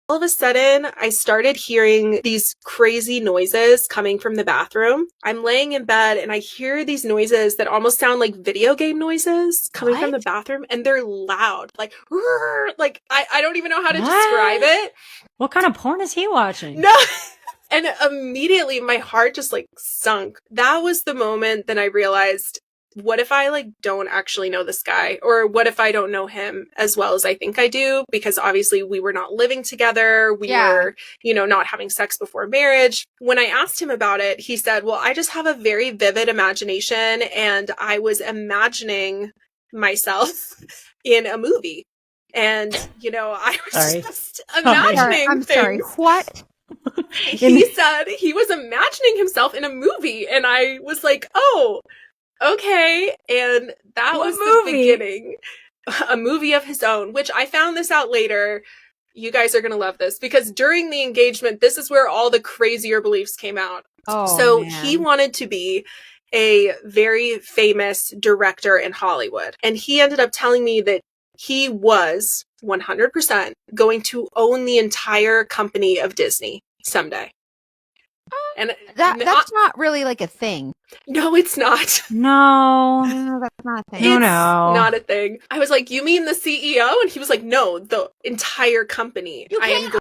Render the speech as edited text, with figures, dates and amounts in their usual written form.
all of a sudden, I started hearing these crazy noises coming from the bathroom. I'm laying in bed and I hear these noises that almost sound like video game noises coming from the bathroom, and they're loud. Like, like I don't even know how to describe it. What kind of porn is he watching? No. And immediately my heart just like sunk. That was the moment that I realized, what if I like don't actually know this guy? Or what if I don't know him as well as I think I do? Because obviously we were not living together. We were, you know, not having sex before marriage. When I asked him about it, he said, well, I just have a very vivid imagination and I was imagining myself in a movie. And, you know, I was just imagining I'm sorry. What? He said he was imagining himself in a movie, and I was like, oh, okay. And that was the beginning. A movie of his own, which I found this out later. You guys are going to love this, because during the engagement, this is where all the crazier beliefs came out. So he wanted to be a very famous director in Hollywood. And he ended up telling me that he was 100% going to own the entire company of Disney someday. And that's not really like a thing. No, it's not. No, that's not a thing. It's not a thing. I was like, you mean the CEO? And he was like, no, the entire company. I am